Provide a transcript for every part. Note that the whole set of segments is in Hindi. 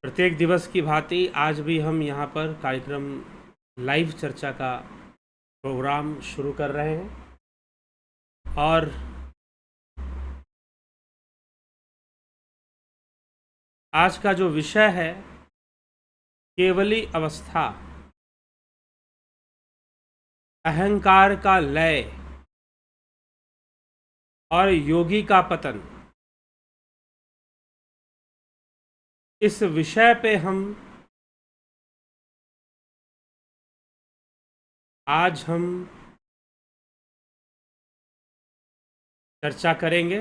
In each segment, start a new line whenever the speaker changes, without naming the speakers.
प्रत्येक दिवस की भांति आज भी हम यहाँ पर कार्यक्रम लाइव चर्चा का प्रोग्राम शुरू कर रहे हैं और आज का जो विषय है केवली अवस्था, अहंकार का लय और योगी का पतन। इस विषय पे आज हम चर्चा करेंगे।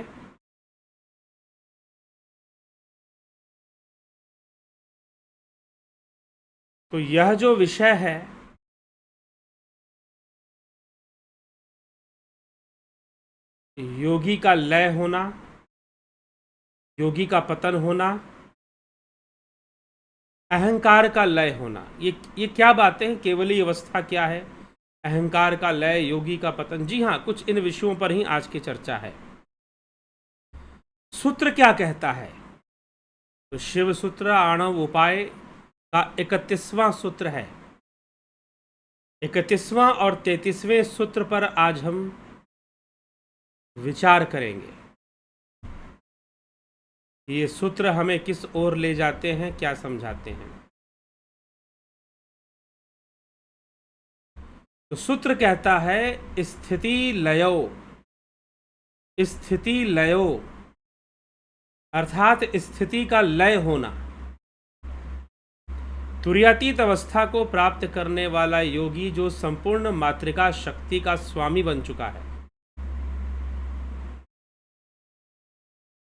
तो यह जो विषय है योगी का लय होना, योगी का पतन होना, अहंकार का लय होना, ये क्या बातें हैं? केवली अवस्था क्या है, अहंकार का लय, योगी का पतन। जी हाँ, कुछ इन विषयों पर ही आज की चर्चा है। सूत्र क्या कहता है? तो शिव सूत्र आणव उपाय का 31वां सूत्र है। 31वां और 33वें सूत्र पर आज हम विचार करेंगे। ये सूत्र हमें किस ओर ले जाते हैं, क्या समझाते हैं? तो सूत्र कहता है स्थिति लयो, स्थिति लयो अर्थात स्थिति का लय होना। तुर्यातीत अवस्था को प्राप्त करने वाला योगी जो संपूर्ण मातृका शक्ति का स्वामी बन चुका है,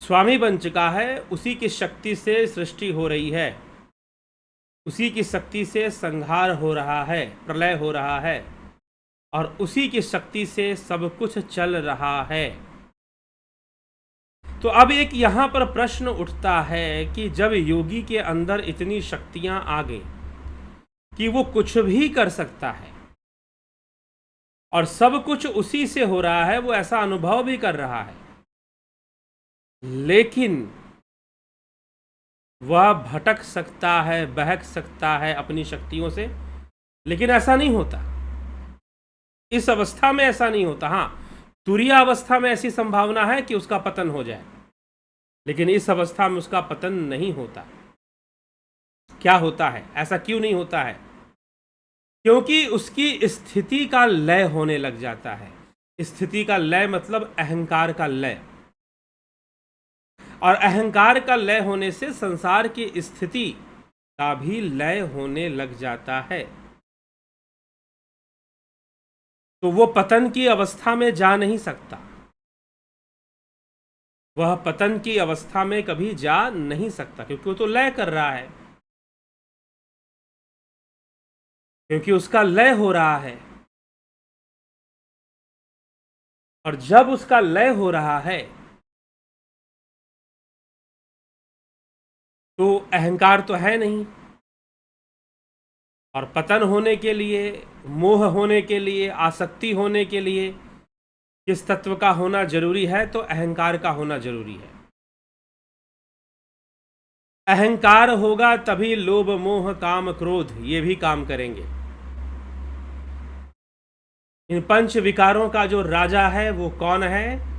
स्वामी बन चुका है, उसी की शक्ति से सृष्टि हो रही है, उसी की शक्ति से संहार हो रहा है, प्रलय हो रहा है, और उसी की शक्ति से सब कुछ चल रहा है। तो अब एक यहां पर प्रश्न उठता है कि जब योगी के अंदर इतनी शक्तियां आ गई कि वो कुछ भी कर सकता है और सब कुछ उसी से हो रहा है, वो ऐसा अनुभव भी कर रहा है, लेकिन वह भटक सकता है, बहक सकता है अपनी शक्तियों से, लेकिन ऐसा नहीं होता। इस अवस्था में ऐसा नहीं होता। हाँ, तुरीय अवस्था में ऐसी संभावना है कि उसका पतन हो जाए, लेकिन इस अवस्था में उसका पतन नहीं होता। क्या होता है? ऐसा क्यों नहीं होता है? क्योंकि उसकी स्थिति का लय होने लग जाता है। स्थिति का लय मतलब अहंकार का लय, और अहंकार का लय होने से संसार की स्थिति का भी लय होने लग जाता है। तो वो पतन की अवस्था में जा नहीं सकता, वह पतन की अवस्था में कभी जा नहीं सकता, क्योंकि वो तो लय कर रहा है, क्योंकि उसका लय हो रहा है। और जब उसका लय हो रहा है तो अहंकार तो है नहीं, और पतन होने के लिए, मोह होने के लिए, आसक्ति होने के लिए किस तत्व का होना जरूरी है? तो अहंकार का होना जरूरी है। अहंकार होगा तभी लोभ मोह काम क्रोध ये भी काम करेंगे। इन पंच विकारों का जो राजा है वो कौन है?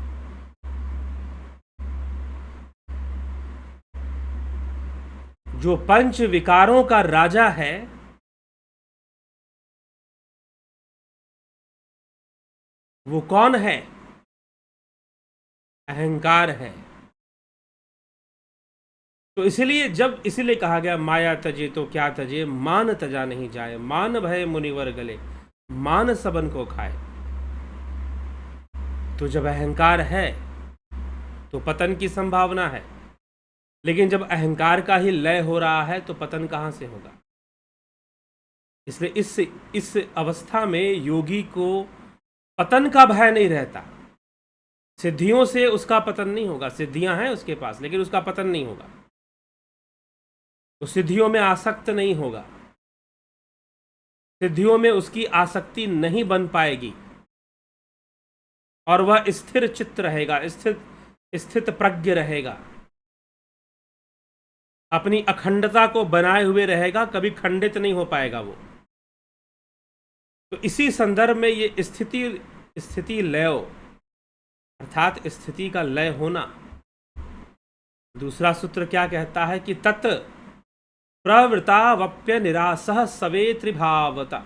जो पंच विकारों का राजा है वो कौन है? अहंकार है। तो इसलिए कहा गया माया तजे तो क्या तजे, मान तजा नहीं जाए, मान भय मुनिवर गले, मान सबन को खाए। तो जब अहंकार है तो पतन की संभावना है, लेकिन जब अहंकार का ही लय हो रहा है तो पतन कहां से होगा? इसलिए इस अवस्था में योगी को पतन का भय नहीं रहता। सिद्धियों से उसका पतन नहीं होगा, सिद्धियां हैं उसके पास, लेकिन उसका पतन नहीं होगा। तो सिद्धियों में आसक्त नहीं होगा, सिद्धियों में उसकी आसक्ति नहीं बन पाएगी, और वह स्थिर चित्त रहेगा, स्थित प्रज्ञ रहेगा। अपनी अखंडता को बनाए हुए रहेगा, कभी खंडित नहीं हो पाएगा वो। तो इसी संदर्भ में ये स्थिति लय अर्थात स्थिति का लय होना। दूसरा सूत्र क्या कहता है कि तत् प्रवृत्तावप्य निरासः सवे त्रिभावता।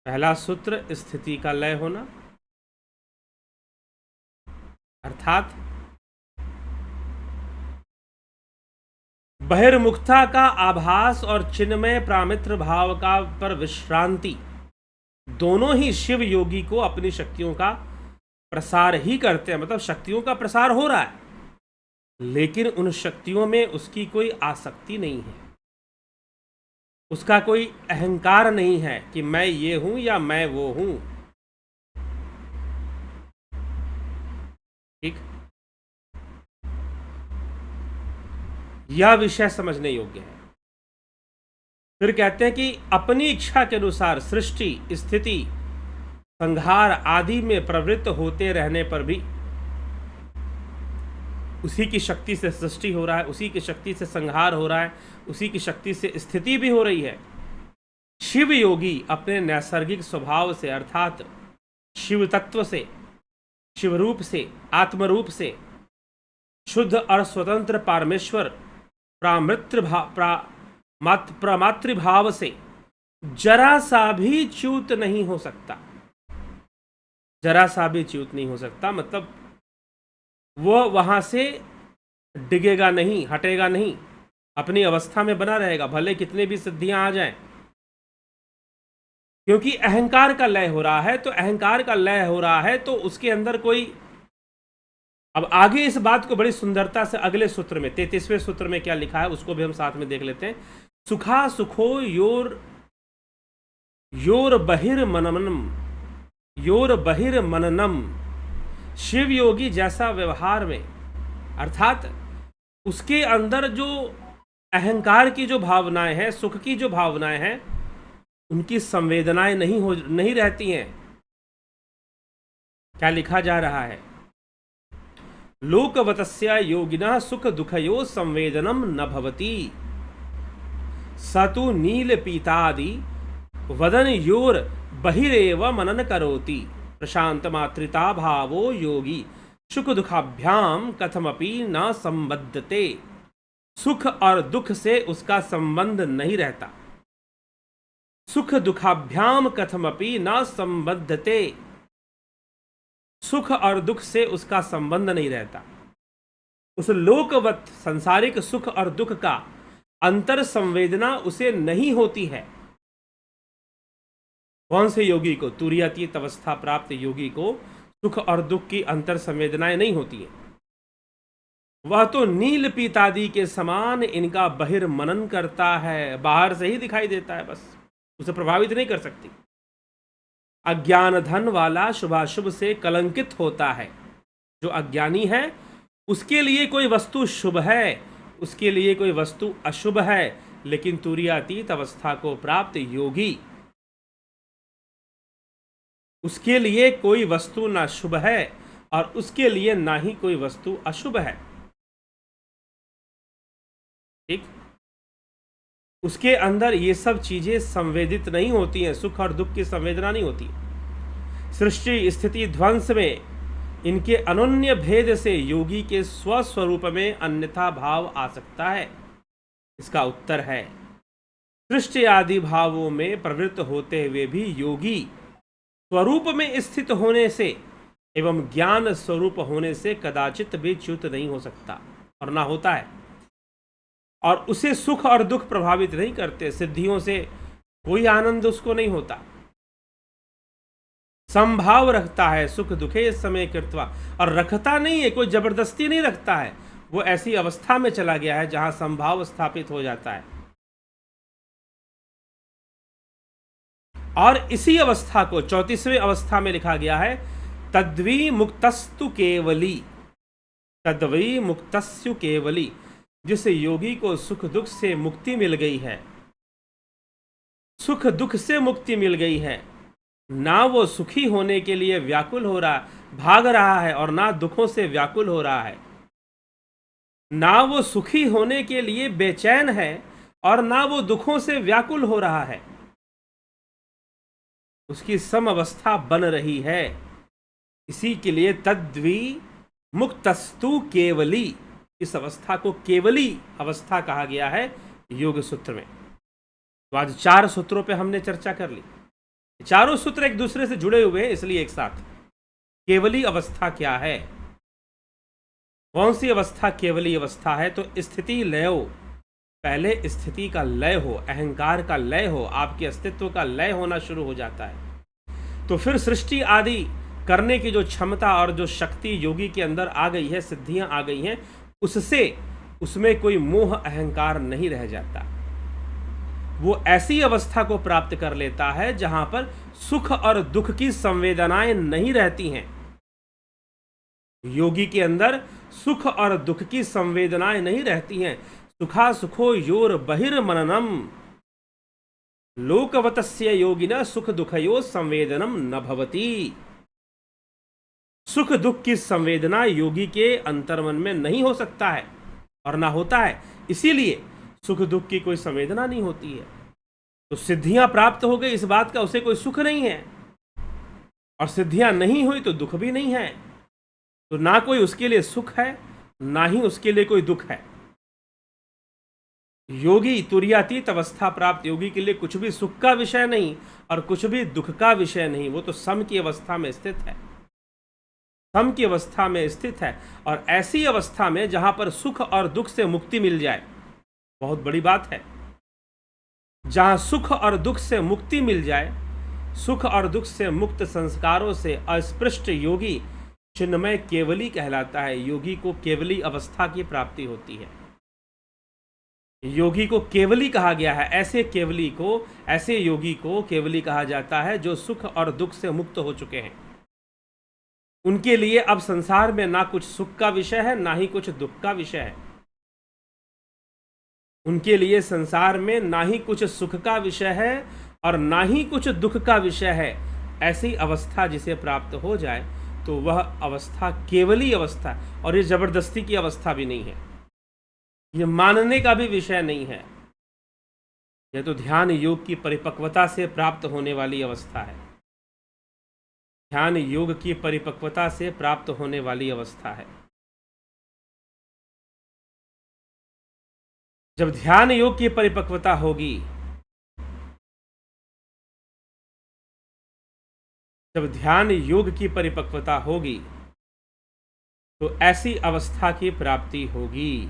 पहला सूत्र स्थिति का लय होना, अर्थात बहिर्मुखता का आभास और चिन्मय प्रामित्र भाव का पर विश्रांति, दोनों ही शिव योगी को अपनी शक्तियों का प्रसार ही करते हैं। मतलब शक्तियों का प्रसार हो रहा है, लेकिन उन शक्तियों में उसकी कोई आसक्ति नहीं है, उसका कोई अहंकार नहीं है कि मैं ये हूं या मैं वो हूं। ठीक, यह विषय समझने योग्य है। फिर कहते हैं कि अपनी इच्छा के अनुसार सृष्टि, स्थिति, संहार आदि में प्रवृत्त होते रहने पर भी उसी की शक्ति से सृष्टि हो रहा है, उसी की शक्ति से संहार हो रहा है, उसी की शक्ति से स्थिति भी हो रही है। शिव योगी अपने नैसर्गिक स्वभाव से अर्थात शिव तत्व से, शिव रूप से, आत्मरूप से शुद्ध और स्वतंत्र परमेश्वर प्रमातृभाव से जरा सा भी च्युत नहीं हो सकता। जरा सा भी च्युत नहीं हो सकता मतलब वो वहां से डिगेगा नहीं, हटेगा नहीं, अपनी अवस्था में बना रहेगा, भले कितने भी सिद्धियां आ जाएं। क्योंकि अहंकार का लय हो रहा है, तो अहंकार का लय हो रहा है तो उसके अंदर कोई, अब आगे इस बात को बड़ी सुंदरता से अगले सूत्र में 33वें सूत्र में क्या लिखा है उसको भी हम साथ में देख लेते हैं। सुखा सुखो योर बहिर्मननम। शिव योगी जैसा व्यवहार में अर्थात उसके अंदर जो अहंकार की जो भावनाएं हैं, सुख की जो भावनाएं हैं, उनकी संवेदनाएं नहीं रहती हैं। क्या लिखा जा रहा है? लोकवतस्य योगिना सुख दुखयो संवेदनम न भवति सतु नील पीतादि वदन योर बहिरेव मनन करोति प्रशांत मातृता भावो योगी सुख दुखाभ्याम कथमपि न संबद्धते। सुख और दुख से उसका संबंध नहीं रहता। सुख दुखाभ्याम कथमपि न संबद्धते। सुख और दुख से उसका संबंध नहीं रहता। उस लोकवत सांसारिक सुख और दुख का अंतर संवेदना उसे नहीं होती है। कौन से योगी को? तुरीयातीत अवस्था प्राप्त योगी को सुख और दुख की अंतर संवेदनाएं नहीं होती है। वह तो नील पीतादि के समान इनका बहिर्मनन करता है, बाहर से ही दिखाई देता है, बस उसे प्रभावित नहीं कर सकती। अज्ञान धन वाला शुभाशुभ से कलंकित होता है। जो अज्ञानी है उसके लिए कोई वस्तु शुभ है, उसके लिए कोई वस्तु अशुभ है, लेकिन तुरीयातीत अवस्था को प्राप्त योगी, उसके लिए कोई वस्तु ना शुभ है और उसके लिए ना ही कोई वस्तु अशुभ है। ठीक, उसके अंदर ये सब चीजें संवेदित नहीं होती हैं, सुख और दुख की संवेदना नहीं होती। सृष्टि स्थिति ध्वंस में इनके अनन्य भेद से योगी के स्वस्वरूप में अन्यथा भाव आ सकता है। इसका उत्तर है सृष्टि आदि भावों में प्रवृत्त होते हुए भी योगी स्वरूप में स्थित होने से एवं ज्ञान स्वरूप होने से कदाचित भी च्युत नहीं हो सकता और ना होता है। और उसे सुख और दुख प्रभावित नहीं करते। सिद्धियों से कोई आनंद उसको नहीं होता। संभाव रखता है सुख दुखे समय कृत्वा, और रखता नहीं है, कोई जबरदस्ती नहीं रखता है। वो ऐसी अवस्था में चला गया है जहां संभाव स्थापित हो जाता है। और इसी अवस्था को 34वें अवस्था में लिखा गया है तद्वी मुक्तस्तु केवली। तद्वी मुक्तस्तु केवली, जिस योगी को सुख दुख से मुक्ति मिल गई है, सुख दुख से मुक्ति मिल गई है, ना वो सुखी होने के लिए व्याकुल हो रहा, भाग रहा है, और ना दुखों से व्याकुल हो रहा है। ना वो सुखी होने के लिए बेचैन है और ना वो दुखों से व्याकुल हो रहा है, उसकी सम अवस्था बन रही है। इसी के लिए तद्वी मुक्तस्तु केवली, इस अवस्था को केवली अवस्था कहा गया है योग सूत्र में। तो आज 4 सूत्रों पे हमने चर्चा कर ली। चारों सूत्र एक दूसरे से जुड़े हुए हैं, इसलिए एक साथ। केवली अवस्था क्या है? कौन सी अवस्था केवली अवस्था है? तो स्थिति लयो, पहले स्थिति का लय हो, अहंकार का लय हो, आपके अस्तित्व का लय होना शुरू हो जाता है। तो फिर सृष्टि आदि करने की जो क्षमता और जो शक्ति योगी के अंदर आ गई है, सिद्धियां आ गई हैं, उससे उसमें कोई मोह अहंकार नहीं रह जाता। वो ऐसी अवस्था को प्राप्त कर लेता है जहां पर सुख और दुख की संवेदनाएं नहीं रहती हैं। योगी के अंदर सुख और दुख की संवेदनाएं नहीं रहती हैं। सुखा सुखो योर बहिर्मननम, लोकवतस्य योगिना सुख दुखयो संवेदनम न भवति। सुख दुख की संवेदना योगी के अंतर्मन में नहीं हो सकता है और ना होता है, इसीलिए सुख दुख की कोई संवेदना नहीं होती है। तो सिद्धियां प्राप्त हो गई, इस बात का उसे कोई सुख नहीं है, और सिद्धियां नहीं हुई तो दुख भी नहीं है। तो ना कोई उसके लिए सुख है, ना ही उसके लिए कोई दुख है। योगी तुर्यातीत अवस्था प्राप्त योगी के लिए कुछ भी सुख का विषय नहीं और कुछ भी दुख का विषय नहीं। वो तो सम की अवस्था में स्थित है, सम की अवस्था में स्थित है। और ऐसी अवस्था में जहां पर सुख और दुख से मुक्ति मिल जाए, बहुत बड़ी बात है। जहां सुख और दुख से मुक्ति मिल जाए, सुख और दुख से मुक्त संस्कारों से अस्पृष्ट योगी चिन्मय केवली कहलाता है। योगी को केवली अवस्था की प्राप्ति होती है। योगी को केवली कहा गया है। ऐसे केवली को, ऐसे योगी को केवली कहा जाता है जो सुख और दुख से मुक्त हो चुके हैं। उनके लिए अब संसार में ना कुछ सुख का विषय है, ना ही कुछ दुख का विषय है। उनके लिए संसार में ना ही कुछ सुख का विषय है और ना ही कुछ दुख का विषय है। ऐसी अवस्था जिसे प्राप्त हो जाए तो वह अवस्था केवली अवस्था, और ये जबरदस्ती की अवस्था भी नहीं है, ये मानने का भी विषय नहीं है। यह तो ध्यान योग की परिपक्वता से प्राप्त होने वाली अवस्था है। ध्यान योग की परिपक्वता से प्राप्त होने वाली अवस्था है। जब ध्यान योग की परिपक्वता होगी, जब ध्यान योग की परिपक्वता होगी तो ऐसी अवस्था की प्राप्ति होगी।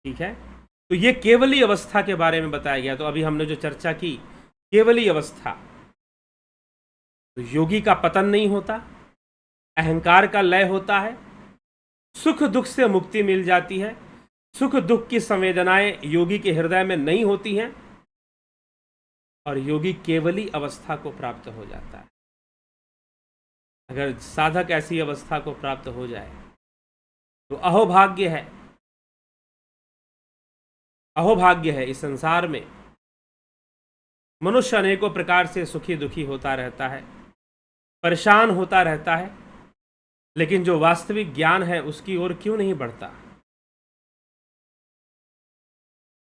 ठीक है, तो ये केवली अवस्था के बारे में बताया गया। तो अभी हमने जो चर्चा की, केवली अवस्था, तो योगी का पतन नहीं होता, अहंकार का लय होता है, सुख दुख से मुक्ति मिल जाती है, सुख दुख की संवेदनाएं योगी के हृदय में नहीं होती हैं, और योगी केवली अवस्था को प्राप्त हो जाता है। अगर साधक ऐसी अवस्था को प्राप्त हो जाए तो अहोभाग्य है, अहोभाग्य है। इस संसार में मनुष्य अनेकों प्रकार से सुखी दुखी होता रहता है, परेशान होता रहता है, लेकिन जो वास्तविक ज्ञान है उसकी ओर क्यों नहीं बढ़ता?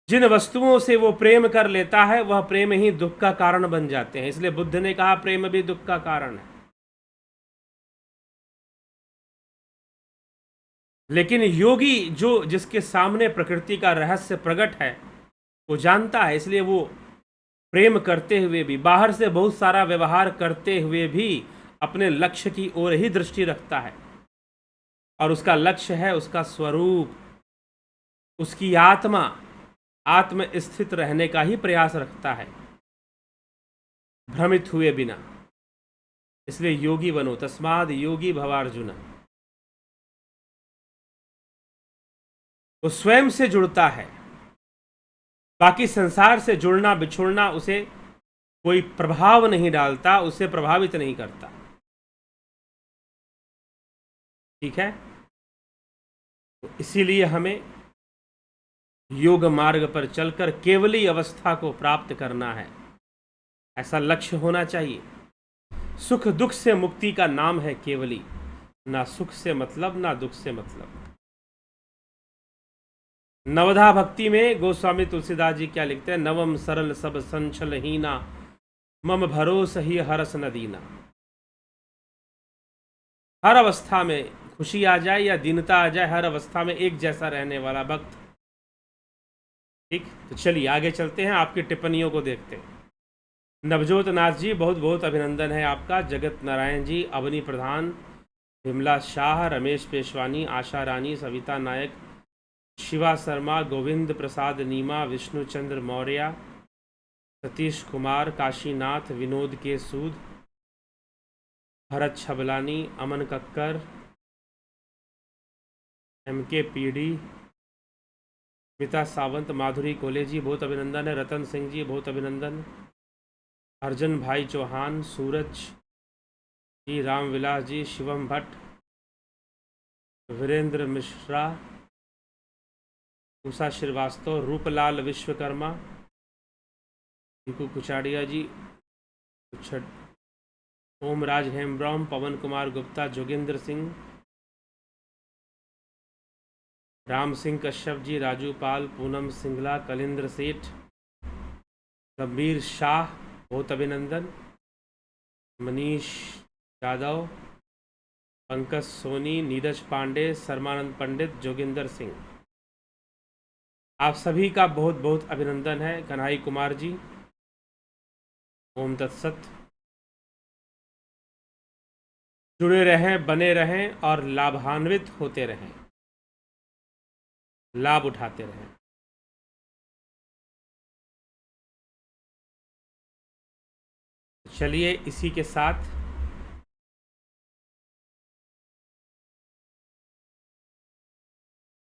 जिन वस्तुओं से वो प्रेम कर लेता है वह प्रेम ही दुख का कारण बन जाते हैं। इसलिए बुद्ध ने कहा प्रेम भी दुख का कारण है। लेकिन योगी जो, जिसके सामने प्रकृति का रहस्य प्रकट है, वो जानता है, इसलिए वो प्रेम करते हुए भी, बाहर से बहुत सारा व्यवहार करते हुए भी अपने लक्ष्य की ओर ही दृष्टि रखता है। और उसका लक्ष्य है उसका स्वरूप, उसकी आत्मा, आत्म स्थित रहने का ही प्रयास रखता है, भ्रमित हुए बिना। इसलिए योगी बनो, तस्माद योगी भवार्जुन। वो स्वयं से जुड़ता है, बाकी संसार से जुड़ना बिछुड़ना उसे कोई प्रभाव नहीं डालता, उसे प्रभावित नहीं करता। ठीक है, तो इसीलिए हमें योग मार्ग पर चलकर केवली अवस्था को प्राप्त करना है, ऐसा लक्ष्य होना चाहिए। सुख दुख से मुक्ति का नाम है केवली, ना सुख से मतलब ना दुख से मतलब। नवधा भक्ति में गोस्वामी तुलसीदास जी क्या लिखते हैं? नवम सरल सब संचल हीना, मम भरोस ही हरस नदीना। हर अवस्था में खुशी आ जाए या दीनता आ जाए, हर अवस्था में एक जैसा रहने वाला भक्त। ठीक, तो चलिए आगे चलते हैं, आपकी टिप्पणियों को देखते हैं। नवजोत नाथ जी, बहुत बहुत अभिनंदन है आपका। जगत नारायण जी, अवनी प्रधान, विमला शाह, रमेश पेशवानी, आशा रानी, सविता नायक, शिवा शर्मा, गोविंद प्रसाद नीमा, विष्णुचंद्र मौर्य, सतीश कुमार, काशीनाथ, विनोद के सूद, भरत छबलानी, अमन कक्कर, MK पीडी, स्मिता सावंत, माधुरी कोले जी, बहुत अभिनंदन है। रतन सिंह जी, बहुत अभिनंदन। अर्जुन भाई चौहान, सूरज जी, रामविलास जी, शिवम भट्ट, वीरेंद्र मिश्रा, उषा श्रीवास्तव, रूपलाल विश्वकर्मा, टीकू कुचाड़िया जी, ओमराज हेमब्रह्म, पवन कुमार गुप्ता, जोगिंदर सिंह, राम सिंह कश्यप जी, राजू पाल, पूनम सिंगला, कलिंद्र सेठ, गंभीर शाह, बहुत अभिनंदन। मनीष यादव, पंकज सोनी, नीरज पांडे, शर्मानंद पंडित, जोगिंदर सिंह, आप सभी का बहुत बहुत अभिनंदन है। कन्हई कुमार जी, ओम तत्सत। जुड़े रहें, बने रहें और लाभान्वित होते रहें, लाभ उठाते रहें। चलिए इसी के साथ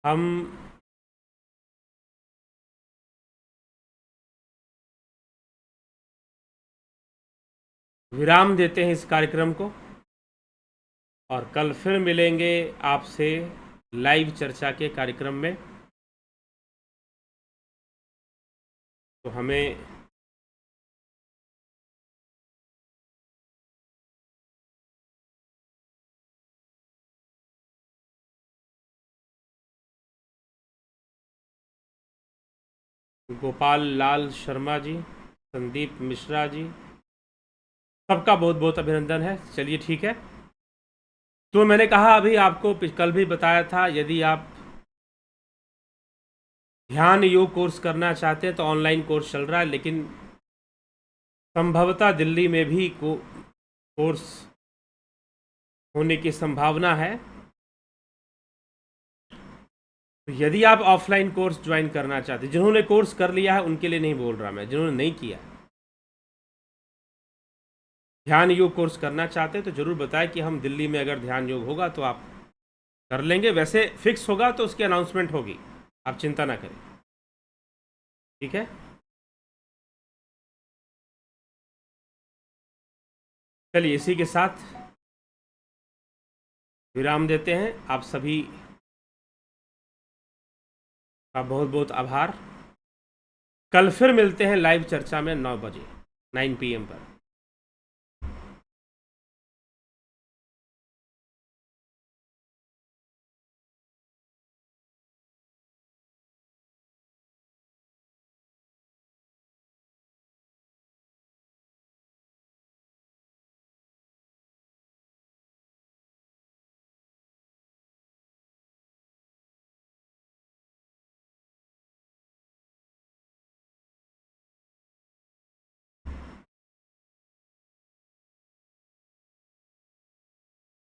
हम विराम देते हैं इस कार्यक्रम को, और कल फिर मिलेंगे आपसे लाइव चर्चा के कार्यक्रम में। तो हमें गोपाल लाल शर्मा जी, संदीप मिश्रा जी, सबका बहुत बहुत अभिनंदन है। चलिए ठीक है, तो मैंने कहा अभी आपको कल भी बताया था, यदि आप ध्यान योग कोर्स करना चाहते हैं तो ऑनलाइन कोर्स चल रहा है, लेकिन संभवतः दिल्ली में भी कोर्स होने की संभावना है। तो यदि आप ऑफलाइन कोर्स ज्वाइन करना चाहते हैं, जिन्होंने कोर्स कर लिया है उनके लिए नहीं बोल रहा मैं, जिन्होंने नहीं किया, ध्यान योग कोर्स करना चाहते हैं तो ज़रूर बताएं कि हम दिल्ली में अगर ध्यान योग होगा तो आप कर लेंगे। वैसे फिक्स होगा तो उसकी अनाउंसमेंट होगी, आप चिंता ना करें, ठीक है। चलिए इसी के साथ विराम देते हैं। आप सभी का बहुत बहुत आभार। कल फिर मिलते हैं लाइव चर्चा में 9 बजे 9 PM पर।